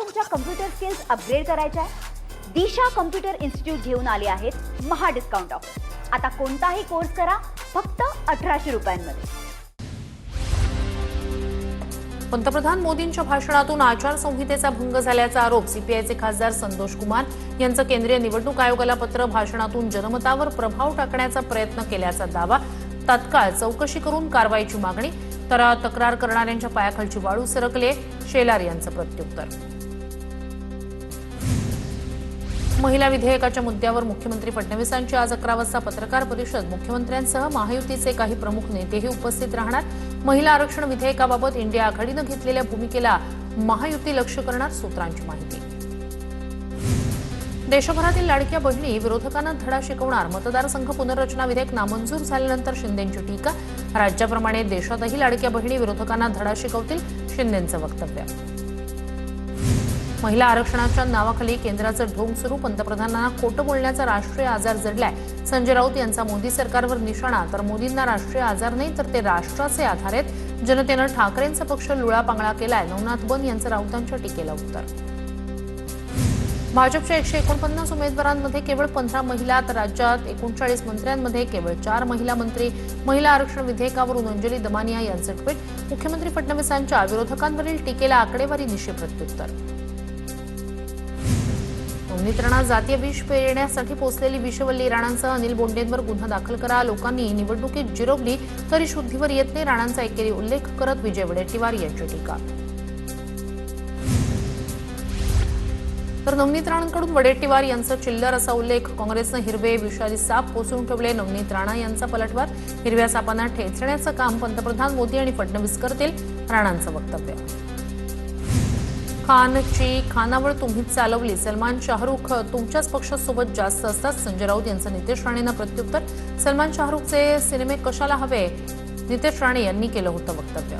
तुमच्या computer skills upgrade करायच्या आहे? दिशा कम्प्युटर इन्स्टिट्यूट घेऊन आले आहेत महा डिस्काउंट ऑफर. आता कोणताही कोर्स करा फक्त 1800 रुपयांमध्ये. पंतप्रधान मोदींच्या भाषणातून आचारसंहितेचा भंग झाल्याचा आरोप सीपीआयचे खासदार संतोष कुमार यांचं केंद्रीय निवडणूक आयोगाला पत्र. भाषणातून जनमतावर प्रभाव टाकण्याचा प्रयत्न केल्याचा दावा. तात्काळ चौकशी करून कारवाईची मागणी. तर तक्रार करणाऱ्यांच्या पायाखालची वाळू सरकले. शेलार यांचं प्रत्युत्तर. महिला विधेयकाच्या मुद्द्यावर मुख्यमंत्री फडणवीसांची आज 11 वाजता पत्रकार परिषद. मुख्यमंत्र्यांसह महायुतीचे काही प्रमुख नेतेही उपस्थित राहणार. महिला आरक्षण विधेयकाबाबत इंडिया आघाडीनं घेतलेल्या भूमिकेला महायुती लक्ष करणार. सूत्रांची माहिती. देशभरातील लाडक्या बहिणी विरोधकांना धडा शिकवणार. मतदारसंघ पुनर्रचना विधेयक नामंजूर झाल्यानंतर शिंदेंची टीका. राज्याप्रमाणे देशातही लाडक्या बहिणी विरोधकांना धडा शिकवतील. शिंदेंचं वक्तव्य. महिला आरक्षणाच्या नावाखाली केंद्राचं ढोंग सुरू. पंतप्रधानांना खोटं बोलण्याचा राष्ट्रीय आजार जडलाय. संजय राऊत यांचा मोदी सरकारवर निशाणा. तर मोदींना राष्ट्रीय आजार नाही तर ते राष्ट्राचे आधार आहेत. जनतेनं ठाकरेंचा पक्ष लुळापांगळा केलाय. नवनाथ बन यांचं राऊतांच्या टीकेला उत्तर. भाजपच्या 149 उमेदवारांमध्ये केवळ 15 महिला. तर राज्यात 39 मंत्र्यांमध्ये केवळ 4 महिला मंत्री. महिला आरक्षण विधेयकावरून अंजली दमानिया यांचं ट्विट. मुख्यमंत्री फडणवीसांच्या विरोधकांवरील टीकेला आकडेवारी निशी प्रत्युत्तर. नवनीत राणा जातीय विष पेरण्यासाठी पोचलेली विषवल्ली. राणांसह अनिल बोंडेंवर गुन्हा दाखल करा. लोकांनी निवडणुकीत जिरवली तरी शुद्धीवर येत नाही. राणांचा एकेरी उल्लेख करत विजय वडेट्टीवार यांची टीका. तर नवनीत राणांकडून वडेट्टीवार यांचा चिल्लर असा उल्लेख. काँग्रेसनं हिरवे विषारी साप पोसून ठेवले. नवनीत राणा यांचा पलटवार. हिरव्या सापांना ठेचण्याचं काम पंतप्रधान मोदी आणि फडणवीस करतील. राणांचं वक्तव्य. खानची खानावळ तुम्हीच चालवली. सलमान शाहरुख तुमच्याच पक्षासोबत जास्त असतात. संजय राऊत यांचं नितेश राणेंना प्रत्युत्तर. सलमान शाहरुखचे सिनेमे कशाला हवे नितेश राणे यांनी केलं होतं वक्तव्य.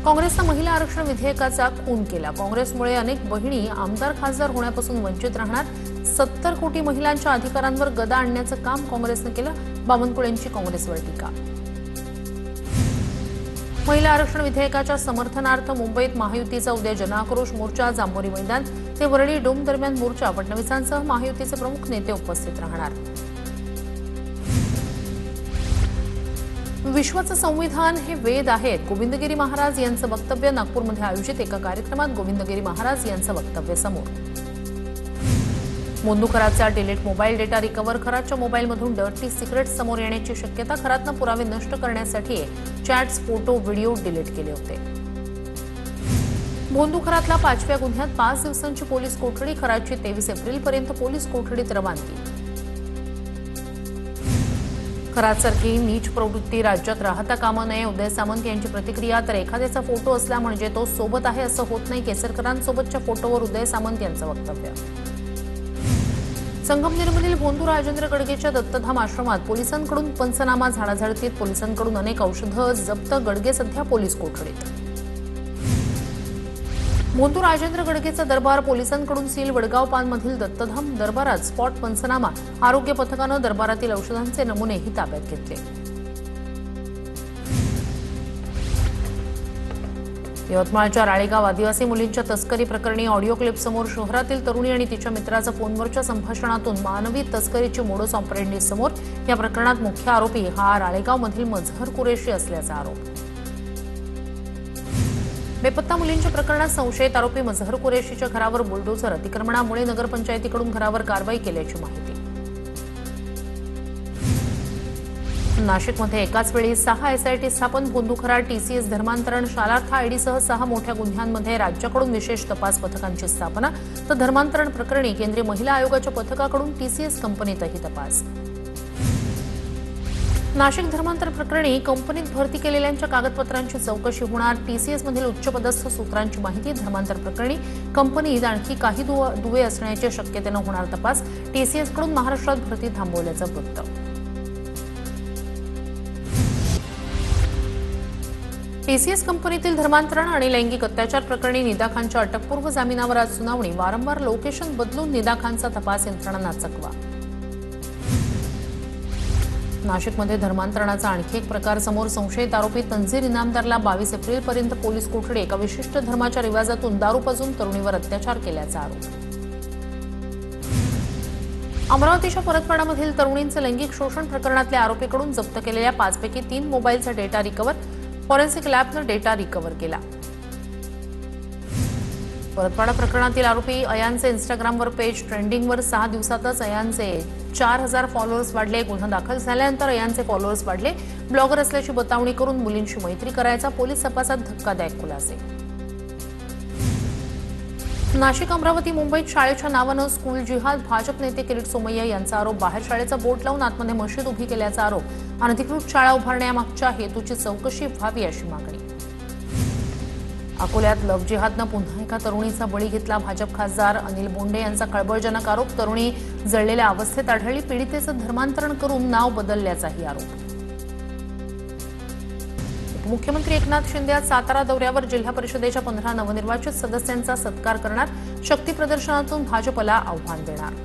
काँग्रेसनं महिला आरक्षण विधेयकाचा खून केला. काँग्रेसमुळे अनेक बहिणी आमदार खासदार होण्यापासून वंचित राहणार. 70 कोटी महिलांच्या अधिकारांवर गदा आणण्याचं काम काँग्रेसनं केलं. बावनकुळेंची काँग्रेसवर टीका. महिला आरक्षण विधेयकाच्या समर्थनार्थ मुंबईत महायुतीचा उद्या जनआक्रोश मोर्चा. जांभोरी मैदान ते वरळी डोम दरम्यान मोर्चा. फडणवीसांसह महायुतीचे प्रमुख नेते उपस्थित राहणार. विश्वाचं संविधान हे वेद आहेत. गोविंदगिरी महाराज यांचं वक्तव्य. नागपूरमध्ये आयोजित एका कार्यक्रमात गोविंदगिरी महाराज यांचं वक्तव्य समोर. मोंदू खरातचा डिलीट मोबाईल डेटा रिकव्हर. खरातच्या मोबाईलमधून डर्टी सिक्रेट समोर येण्याची शक्यता. खरातनं पुरावे नष्ट करण्यासाठी चॅट्स फोटो व्हिडिओ डिलीट केले होते. मोंदू खरातला 5व्या गुन्ह्यात 5 दिवसांची पोलीस कोठडी. खरातची 23 एप्रिलपर्यंत पोलीस कोठडीत रवानगी. खरातसारखी नीच प्रवृत्ती राज्यात राहता कामा नये. उदय सामंत यांची प्रतिक्रिया. तर एखाद्याचा फोटो असला म्हणजे तो सोबत आहे असं होत नाही. केसरकरांसोबतच्या फोटोवर उदय सामंत यांचं वक्तव्य. संगमनेरमधील भोंदू राजेंद्र गडगेच्या दत्तधाम आश्रमात पोलिसांकडून पंचनामा. झाडाझडतीत पोलिसांकडून अनेक औषधं जप्त. गडगे सध्या पोलीस कोठडीत. भोंदू राजेंद्र गडगेचा दरबार पोलिसांकडून सील. वडगाव पानमधील दत्तधाम दरबारात स्पॉट पंचनामा. आरोग्य पथकानं दरबारातील औषधांचे नमुनेही ताब्यात घेतले. यवतमाळच्या राळेगाव आदिवासी मुलींच्या तस्करी प्रकरणी ऑडिओ क्लिप समोर. शहरातील तरुणी आणि तिच्या मित्राचा फोनवरच्या संभाषणातून मानवी तस्करीची मोडस ऑपरेंडी समोर. या प्रकरणात मुख्य आरोपी हा राळेगावमधील मजहर कुरेशी असल्याचा आरोप. बेपत्ता मुलींच्या प्रकरणात संशयित आरोपी मजहर कुरेशीच्या घरावर बुलडोझर. अतिक्रमणामुळे नगरपंचायतीकडून घरावर कारवाई केल्याची माहिती. नाशिकमध्ये एकाच वेळी 6 एसआयटी स्थापन. भोंदू खरात टीसीएस धर्मांतरण शालार्थ आयडीसह 6 मोठ्या गुन्ह्यांमध्ये राज्याकडून विशेष तपास पथकांची स्थापना. तर धर्मांतरण प्रकरणी केंद्रीय महिला आयोगाच्या पथकाकडून टीसीएस कंपनीतही तपास. नाशिक धर्मांतर प्रकरणी कंपनीत भरती केलेल्यांच्या कागदपत्रांची चौकशी होणार. टीसीएसमधील उच्चपदस्थ सूत्रांची माहिती. धर्मांतर प्रकरणी कंपनीत आणखी काही दुवे असण्याच्या शक्यतेनं होणार तपास. टीसीएसकडून महाराष्ट्रात भरती थांबवल्याचं वृत्त. टीसीएस कंपनीतील धर्मांतरण आणि लैंगिक अत्याचार प्रकरणी निदा खानच्या अटकपूर्व जामिनावर आज सुनावणी. वारंवार लोकेशन बदलून निदा खानचा तपास यंत्रणांना चकवा. नाशिकमध्ये धर्मांतरणाचा आणखी एक प्रकार समोर. संशयित आरोपी तन्झीर इनामदारला 22 एप्रिलपर्यंत पोलीस कोठडी एका विशिष्ट धर्माच्या रिवाजातून दारू पाजून तरुणीवर अत्याचार केल्याचा आरोप. अमरावतीच्या परतवाडामधील तरुणींचे लैंगिक शोषण प्रकरणातल्या आरोपीकडून जप्त केलेल्या 5 पैकी 3 मोबाईलचा डेटा रिकव्हर. फॉरेन्सिक लॅबनं डेटा रिकव्हर केला. परतवाडा प्रकरणातील आरोपी अयानचे इंस्टाग्रामवर पेज ट्रेंडिंगवर. 6 दिवसातच अयानचे 4000 फॉलोअर्स वाढले. गुन्हा दाखल झाल्यानंतर अयानचे फॉलोअर्स वाढले. ब्लॉगर असल्याची बतावणी करून मुलींशी मैत्री करायचा. पोलीस तपासात धक्कादायक खुलासे. नाशिक, अमरावती, मुंबईत शाळेच्या नावानं स्कूल जिहाद. भाजप नेते किरीट सोमय्या यांचा आरोप. बाहेर शाळेचा बोर्ड लावून आतमध्ये मशीद उभी केल्याचा आरोप. अनधिकृत शाळा उभारण्यामागच्या हेतूची चौकशी व्हावी अशी मागणी. अकोल्यात लव्ह जिहादनं पुन्हा एका तरुणीचा बळी घेतला. भाजप खासदार अनिल बोंडे यांचा खळबळजनक आरोप. तरुणी जळलेल्या अवस्थेत आढळली. पीडितेचं धर्मांतरण करून नाव बदलल्याचाही आरोप. उपमुख्यमंत्री एकनाथ शिंदे आज सातारा दौऱ्यावर. जिल्हा परिषदेच्या 15 नवनिर्वाचित सदस्यांचा सत्कार करणार. शक्ती प्रदर्शनातून भाजपला आव्हान देणार.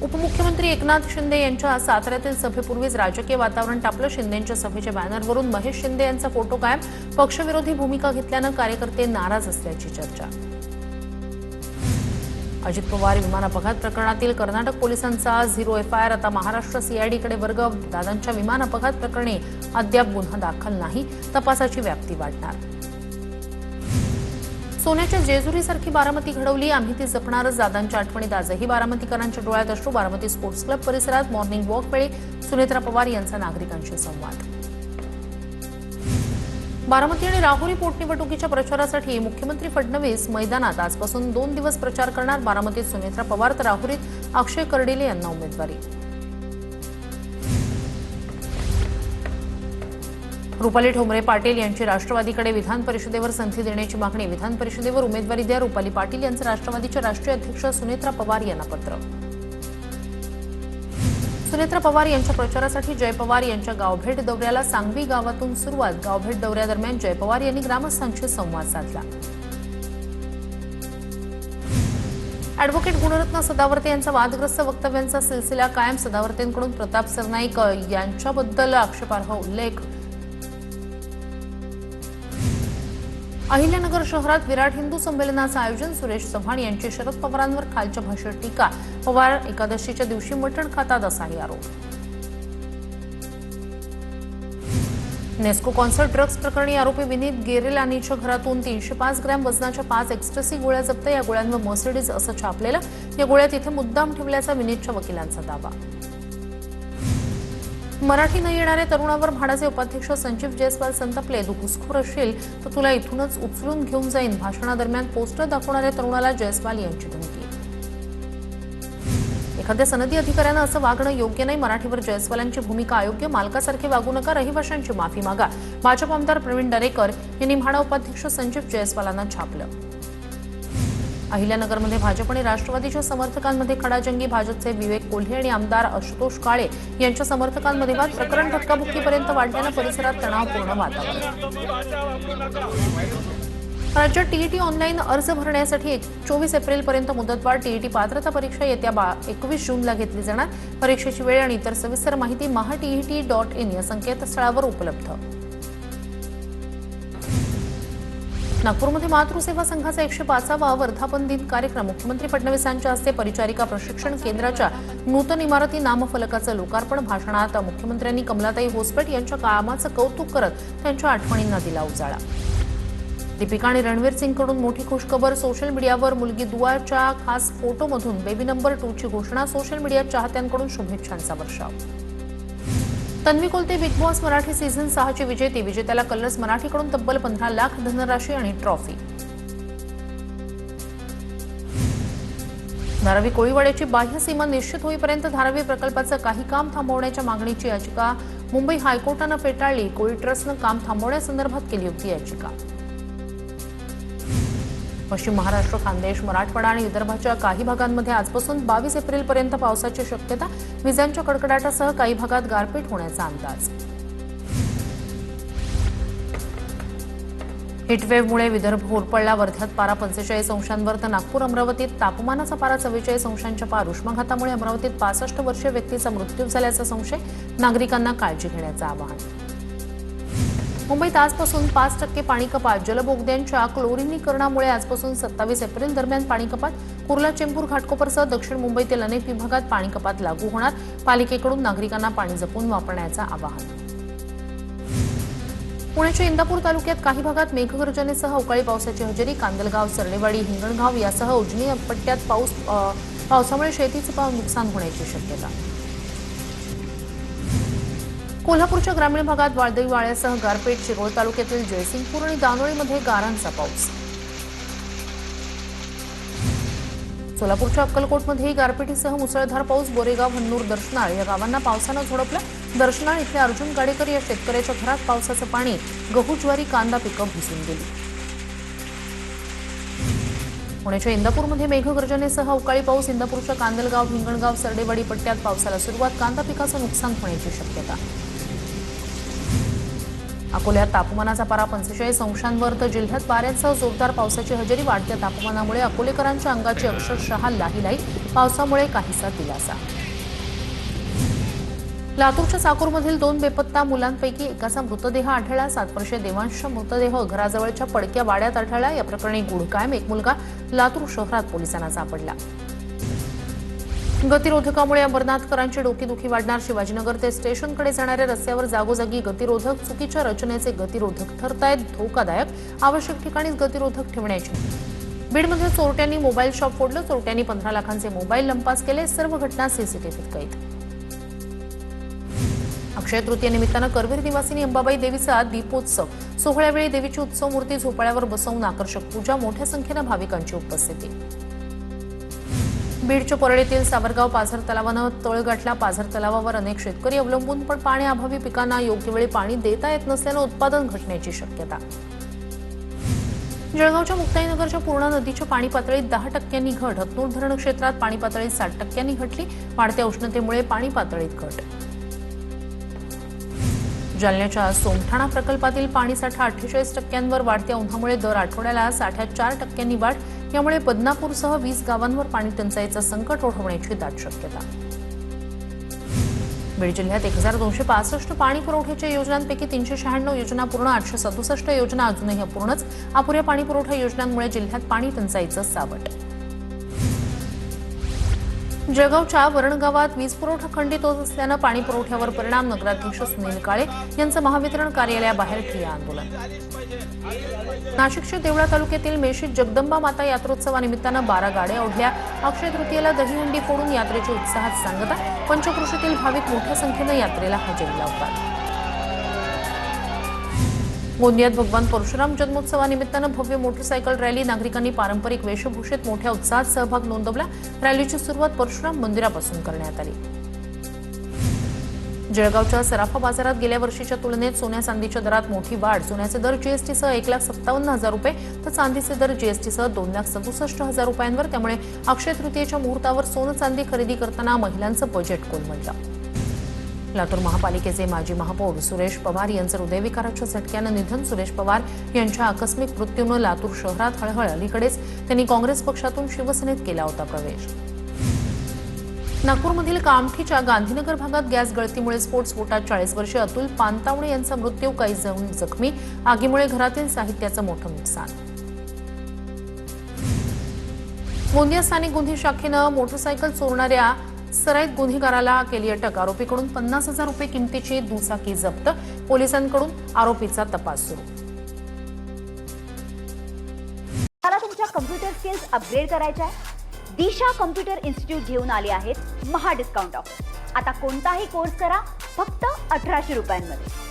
उपमुख्यमंत्री एकनाथ शिंदे यांच्या साताऱ्यातील सभेपूर्वीच राजकीय वातावरण तापलं. शिंदेंच्या सभेच्या बॅनरवरून महेश शिंदे यांचा फोटो कायम. पक्षविरोधी भूमिका घेतल्यानं कार्यकर्ते नाराज असल्याची चर्चा. अजित पवार विमान अपघात प्रकरणातील कर्नाटक पोलिसांचा 0 FIR. आता महाराष्ट्र CIDकडे वर्ग. दादांच्या विमान अपघात प्रकरणी अद्याप गुन्हा दाखल नाही. तपासाची व्याप्ती वाढणार. सोन्याच्या जेजुरीसारखी बारामती घडवली. आम्ही ती जपणारच. दादांच्या आठवणीत आजही बारामतीकरांच्या डोळ्यात अश्रू. बारामती स्पोर्ट्स क्लब परिसरात मॉर्निंग वॉक वेळी सुनेत्रा पवार यांचा नागरिकांशी संवाद. बारामती आणि राहुरी पोटनिवडणुकीच्या प्रचारासाठी मुख्यमंत्री फडणवीस मैदानात. आजपासून 2 दिवस प्रचार करणार. बारामतीत सुनेत्रा पवार तर राहुरीत अक्षय कर्डिले यांना उमेदवारी. रुपाली ठोंबरे पाटील यांची राष्ट्रवादीकडे. विधान परिषदेवर संधी देण्याची मागणी. विधान परिषदेवर उमेदवारी द्या. रुपाली पाटील यांचं राष्ट्रवादीच्या राष्ट्रीय अध्यक्ष सुनेत्रा पवार यांना पत्र. सुनेत्रा पवार यांच्या प्रचारासाठी जय पवार यांच्या गावभेट दौऱ्याला. सांगवी गावातून सुरुवात. गावभेट दौऱ्यादरम्यान जय पवार यांनी ग्रामस्थांशी संवाद साधला. अॅडव्होकेट गुणरत्न सदावर्ते यांचा वादग्रस्त वक्तव्यांचा सिलसिला कायम. सदावर्तेंकडून प्रताप सरनाईक यांच्याबद्दल आक्षेपार्ह उल्लेख. अहिल्यानगर शहरात विराट हिंदू संमेलनाचं आयोजन. सुरेश चव्हाण यांची शरद पवारांवर खालच्या भाषेत टीका. पवार एकादशीच्या दिवशी मटण खातात असाही आरोप. नेस्को कॉन्सर्ट ड्रग्ज प्रकरणी आरोपी विनीत गेरेलानीच्या घरातून 305 ग्रॅम वजनाच्या 5 एक्स्ट्रसी गोळ्या जप्त. या गोळ्यांवर मर्सिडीज असं छापलेलं. या गोळ्या तिथे मुद्दाम ठेवल्याचा विनीतच्या वकिलांचा दावा. मराठी न येणाऱ्या तरुणावर म्हाडाचे उपाध्यक्ष संजीव जयस्वाल संतापले. तू घुसखोर असशील तर तुला इथूनच उचलून घेऊन जाईन. भाषणादरम्यान पोस्टर दाखवणाऱ्या तरुणाला जयस्वाल यांची धमकी. एखाद्या सनदी अधिकाऱ्यानं असं वागणं योग्य नाही. मराठीवर जयस्वालांची भूमिका अयोग्य. मालकासारखे वागू नका. रहिवाशांची माफी मागा. भाजप आमदार प्रवीण दरेकर यांनी म्हाडा उपाध्यक्ष संजीव जयस्वालांना छापलं. अहिल्यानगरमध्ये भाजप आणि राष्ट्रवादीच्या समर्थकांमध्ये खडाजंगी. भाजपचे विवेक कोल्हे आणि आमदार आशुतोष काळे यांच्या समर्थकांमध्ये वाद. प्रकरण धक्काबुक्कीपर्यंत वाढल्यानं परिसरात तणावपूर्ण वातावरण. राज्यात टीईटी ऑनलाईन अर्ज भरण्यासाठी 24 एप्रिलपर्यंत मुदतवाढ. टीईटी पात्रता परीक्षा येत्या 21 जूनला घेतली जाणार. परीक्षेची वेळ आणि इतर सविस्तर माहिती mahatet.in या संकेतस्थळावर उपलब्ध. नागपूरमध्ये मातृसेवा संघाचा 105वा वर्धापन दिन कार्यक्रम. मुख्यमंत्री फडणवीसांच्या हस्ते परिचारिका प्रशिक्षण केंद्राच्या नूतन इमारती नामफलकाचं लोकार्पण. भाषणात मुख्यमंत्र्यांनी कमलाताई होसपेट यांच्या कामाचं कौतुक करत त्यांच्या आठवणींना दिला उजाळा. दीपिका आणि रणवीर सिंगकडून मोठी खुशखबर. सोशल मीडियावर मुलगी दुआच्या खास फोटोमधून बेबी नंबर 2 ची घोषणा. सोशल मीडियात चाहत्यांकडून शुभेच्छांचा वर्षाव. Tanvi Kolte big boss Marathi season 6 ची विजेती. विजेत्याला कलर्स मराठीकडून तब्बल 15 लाख धनराशी आणि ट्रॉफी. धारावी कोळीवाड्याची बाह्य सीमा निश्चित होईपर्यंत धारावी प्रकल्पाचं काही काम थांबवण्याच्या मागणीची याचिका मुंबई हायकोर्टानं फेटाळली. कोळी ट्रस्टनं काम थांबवण्यासंदर्भात केली होती याचिका. पश्चिम महाराष्ट्र, खानदेश, मराठवाडा आणि विदर्भाच्या काही भागांमध्ये आजपासून 22 एप्रिलपर्यंत पावसाची शक्यता. विजांच्या कडकडाटासह काही भागात गारपीट होण्याचा अंदाज. हिटवेव्हमुळे विदर्भ होरपळला. वर्ध्यात पारा 45 अंशांवर तर नागपूर अमरावतीत तापमानाचा पारा 44 अंशांच्या पार. उष्माघातामुळे अमरावतीत 65 वर्षीय व्यक्तीचा मृत्यू झाल्याचा संशय. नागरिकांना काळजी घेण्याचं आवाहन. मुंबईत आजपासून 5% पाणी कपात. जलबोगद्यांच्या क्लोरिनीकरणामुळे आजपासून 27 एप्रिल दरम्यान पाणी कपात. कुर्ला, चेंबूर, घाटकोपरसह दक्षिण मुंबईतील अनेक विभागात पाणी कपात लागू होणार. पालिकेकडून नागरिकांना पाणी जपून वापरण्याचं आवाहन. पुण्याच्या इंदापूर तालुक्यात काही भागात मेघगर्जनेसह अवकाळी पावसाची हजेरी. कांदलगाव, सरडेवाडी, हिंगणगाव यासह उजनी पट्ट्यात पावसामुळे शेतीचं नुकसान होण्याची शक्यता. कोल्हापूरच्या ग्रामीण भागात वाळदई वाळ्यासह गारपीट. शिरोळ तालुक्यातील जयसिंगपूर आणि दानोळीमध्ये गारांचा पाऊस. सोलापूरच्या अक्कलकोटमध्येही गारपिटीसह मुसळधार पाऊस. बोरेगाव, हन्नूर, दर्शनाळ या गावांना पावसानं झोडपलं. दर्शनाळ इथले अर्जुन गाडेकर या शेतकऱ्याच्या घरात पावसाचं पाणी. गहू, ज्वारी, कांदा पिकं भिजून गेली. पुण्याच्या इंदापूरमध्ये मेघगर्जनेसह अवकाळी पाऊस. इंदापूरच्या कांदलगाव, हिंगणगाव, सरडेवाडी पट्ट्यात पावसाला सुरुवात. कांदा पिकाचं नुकसान होण्याची शक्यता. अकोल्यात तापमानाचा पारा 45 अंशांवर तर जिल्ह्यात वाऱ्यांसह जोरदार पावसाची हजेरी. वाढत्या तापमानामुळे अकोलेकरांच्या अंगाची अक्षरशः लाहीलाई. पावसामुळे काहीसा दिलासा. लातूरच्या चाकूरमधील 2 बेपत्ता मुलांपैकी एकाचा मृतदेह आढळला. 7 वर्षीय देवांशचा मृतदेह घराजवळच्या पडक्या वाड्यात आढळला. या प्रकरणी गुढ कायम. एक मुलगा लातूर शहरात पोलिसांना सापडला. गतिरोधकामुळे अंबरनाथकरांची डोकेदुखी वाढणार. शिवाजीनगर ते स्टेशनकडे जाणाऱ्या रस्त्यावर जागोजागी गतिरोधक. चुकीच्या रचनेचे गतिरोधक ठरतायत धोकादायक. आवश्यक ठिकाणीच गतिरोधक ठेवण्याची. बीडमध्ये चोरट्यांनी मोबाईल शॉप फोडलं. चोरट्यांनी 15 लाखांचे मोबाईल लंपास केले. सर्व घटना सीसीटीव्हीत कैद. अक्षय तृतीयेनिमित्तानं करवीर निवासिनी अंबाबाई देवीचा दीपोत्सव. सोहळ्यावेळी देवीची उत्सव मूर्ती झोपाळ्यावर बसवून आकर्षक पूजा. मोठ्या संख्येनं भाविकांची उपस्थिती. बीडच्या परळीतील सावरगाव पाझर तलावानं तळ गाठला. पाझर तलावावर अनेक शेतकरी अवलंबून पण पाण्याअभावी पिकांना योग्य वेळी पाणी देता येत नसल्यानं उत्पादन घटण्याची शक्यता. जळगावच्या मुक्ताईनगरच्या पूर्णा नदीच्या पाणी पातळीत 10% घट. हतनूर धरण क्षेत्रात पाणी पातळी 60% घटली. वाढत्या उष्णतेमुळे पाणी पातळीत घट. जालन्याच्या सोमठाणा प्रकल्पातील पाणीसाठा 48%वर. वाढत्या उन्हामुळे दर आठवड्याला साठ्यात 4% वाढ. यामुळे बदनापूरसह 20 गावांवर पाणी टंचाईचं संकट ओढवण्याची दाट शक्यता. बीड जिल्ह्यात 1265 पाणी पुरवठ्याच्या योजनांपैकी 396 योजना पूर्ण. 867 योजना अजूनही अपूर्णच. अपुऱ्या पाणी पुरवठा योजनांमुळे जिल्ह्यात पाणी टंचाईचं सावट. जळगावच्या वरण गावात वीज पुरवठा खंडित होत असल्यानं पाणी पुरवठ्यावर परिणाम. नगराध्यक्ष सुनील काळे यांचं महावितरण कार्यालयाबाहेर ठिय्या आंदोलन. नाशिकच्या देवळा तालुक्यातील मेशीत जगदंबा माता यात्रोत्सवानिमित्तानं 12 गाड्या ओढल्या. अक्षय तृतीयेला दहीहंडी फोडून यात्रेची उत्साहात सांगता. पंचक्रोशीतील भाविक मोठ्या संख्येनं यात्रेला हजेरी लावतात. गोंदियात भगवान परशुराम जन्मोत्सवानिमित्तानं भव्य मोटरसायकल रॅली. नागरिकांनी पारंपरिक वेशभूषेत मोठ्या उत्साहात सहभाग नोंदवला. रॅलीची सुरुवात परशुराम मंदिरापासून करण्यात आली. जळगावच्या सराफा बाजारात गेल्या वर्षीच्या तुलनेत सोन्या चांदीच्या दरात मोठी वाढ. सोन्याचे दर जीएसटीसह 1,57,000 रुपये तर चांदीचे दर जीएसटीसह 2,67,000 रुपयांवर. त्यामुळे अक्षय तृतीयेच्या मुहूर्तावर सोनं चांदी खरेदी करताना महिलांचं बजेट कोलमडलं. लातूर महापालिकेचे माजी महापौर सुरेश पवार यांचं हृदयविकाराच्या झटक्यानं निधन. सुरेश पवार यांच्या आकस्मिक मृत्यूनं लातूर शहरात हळहळ. अलीकडेच त्यांनी काँग्रेस पक्षातून शिवसेनेत केला होता प्रवेश. नागपूरमधील कामठीच्या गांधीनगर भागात गॅस गळतीमुळे स्फोटात 40 वर्षीय अतुल पानतावणे यांचा मृत्यू. काही जण जखमी. आगीमुळे घरातील साहित्याचं मोठं नुकसान. गोंदिया स्थानिक गुन्हे शाखेनं मोटरसायकल चोरणाऱ्या सराईत गुन्हेगाराला केली अटक. आरोपीकडून 50,000 रुपये किमतीची दुचाकी जप्त. पोलिसांकडून आरोपीचा तपास सुरू. मला तुमच्या कम्प्युटर स्किल्स अपग्रेड करायच्या आहे. दिशा कम्प्युटर इन्स्टिट्यूट घेऊन आले आहेत महा डिस्काउंट ऑफर. आता कोणताही कोर्स करा फक्त 1800 रुपयांमध्ये.